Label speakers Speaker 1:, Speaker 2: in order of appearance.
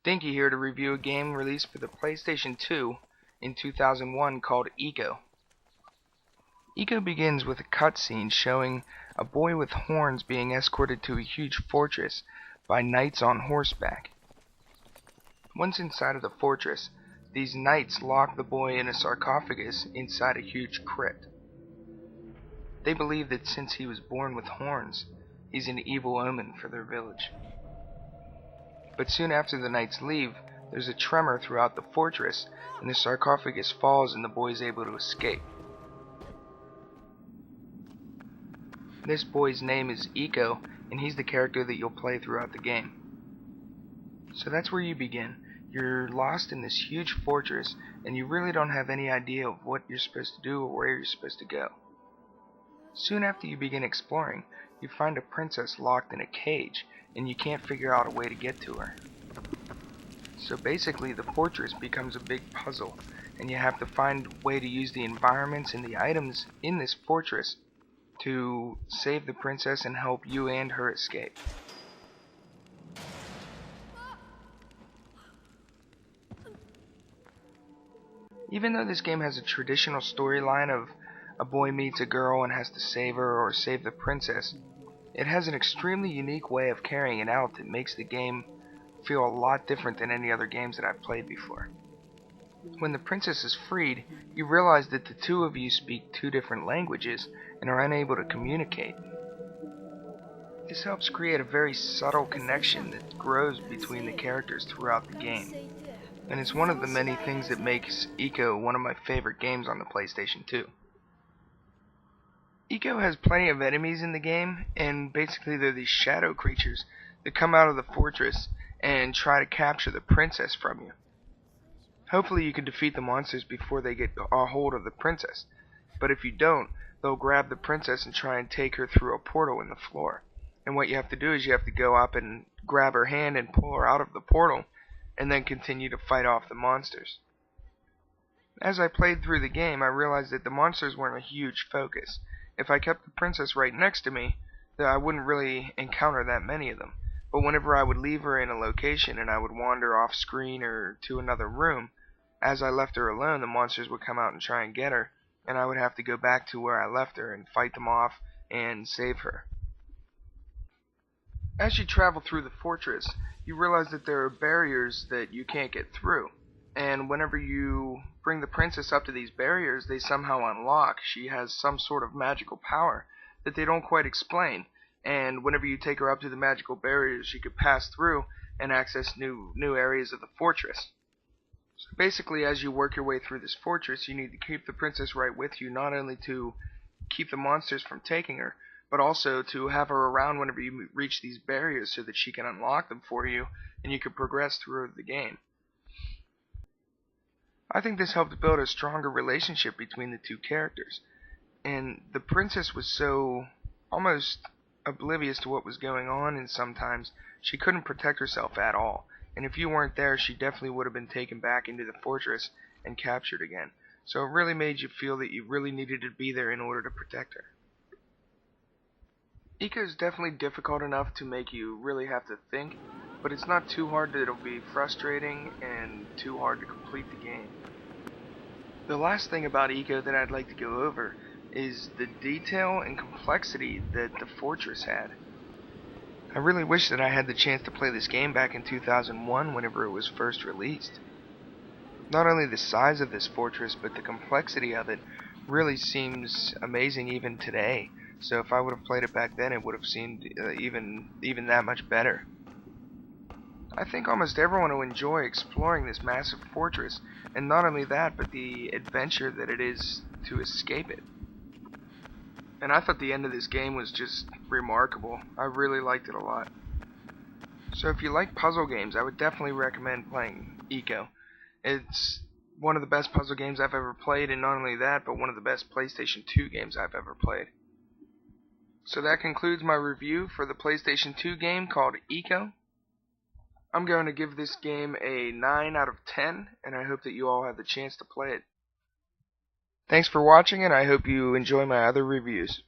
Speaker 1: Dinky here to review a game released for the PlayStation 2 in 2001 called Ico. Ico begins with a cutscene showing a boy with horns being escorted to a huge fortress by knights on horseback. Once inside of the fortress, these knights lock the boy in a sarcophagus inside a huge crypt. They believe that since he was born with horns, he's an evil omen for their village. But soon after the knights leave, there's a tremor throughout the fortress, and the sarcophagus falls and the boy is able to escape. This boy's name is Ico, and he's the character that you'll play throughout the game. So that's where you begin. You're lost in this huge fortress, and you really don't have any idea of what you're supposed to do or where you're supposed to go. Soon after you begin exploring, you find a princess locked in a cage, and you can't figure out a way to get to her. So basically the fortress becomes a big puzzle, and you have to find a way to use the environments and the items in this fortress to save the princess and help you and her escape. Even though this game has a traditional storyline of a boy meets a girl and has to save her or save the princess, it has an extremely unique way of carrying it out that makes the game feel a lot different than any other games that I've played before. When the princess is freed, you realize that the two of you speak two different languages and are unable to communicate. This helps create a very subtle connection that grows between the characters throughout the game, and it's one of the many things that makes Ico one of my favorite games on the PlayStation 2. Ico has plenty of enemies in the game, and basically they're these shadow creatures that come out of the fortress and try to capture the princess from you. Hopefully you can defeat the monsters before they get a hold of the princess, but if you don't, they'll grab the princess and try and take her through a portal in the floor. And what you have to do is you have to go up and grab her hand and pull her out of the portal, and then continue to fight off the monsters. As I played through the game, I realized that the monsters weren't a huge focus. If I kept the princess right next to me, then I wouldn't really encounter that many of them. But whenever I would leave her in a location and I would wander off screen or to another room, as I left her alone, the monsters would come out and try and get her, and I would have to go back to where I left her and fight them off and save her. As you travel through the fortress, you realize that there are barriers that you can't get through. And whenever you bring the princess up to these barriers, they somehow unlock. She has some sort of magical power that they don't quite explain. And whenever you take her up to the magical barriers, she could pass through and access new areas of the fortress. So basically, as you work your way through this fortress, you need to keep the princess right with you, not only to keep the monsters from taking her, but also to have her around whenever you reach these barriers so that she can unlock them for you and you can progress through the game. I think this helped build a stronger relationship between the two characters, and the princess was so almost oblivious to what was going on, and sometimes she couldn't protect herself at all, and if you weren't there, she definitely would have been taken back into the fortress and captured again. So it really made you feel that you really needed to be there in order to protect her. Ico is definitely difficult enough to make you really have to think, but it's not too hard that it'll be frustrating and too hard to complete the game. The last thing about Ico that I'd like to go over is the detail and complexity that the fortress had. I really wish that I had the chance to play this game back in 2001 whenever it was first released. Not only the size of this fortress, but the complexity of it really seems amazing even today. So if I would have played it back then, it would have seemed even that much better. I think almost everyone will enjoy exploring this massive fortress, and not only that, but the adventure that it is to escape it. And I thought the end of this game was just remarkable. I really liked it a lot. So if you like puzzle games, I would definitely recommend playing Ico. It's one of the best puzzle games I've ever played, and not only that, but one of the best PlayStation 2 games I've ever played. So that concludes my review for the PlayStation 2 game called Ico. I'm going to give this game a 9 out of 10, and I hope that you all have the chance to play it. Thanks for watching, and I hope you enjoy my other reviews.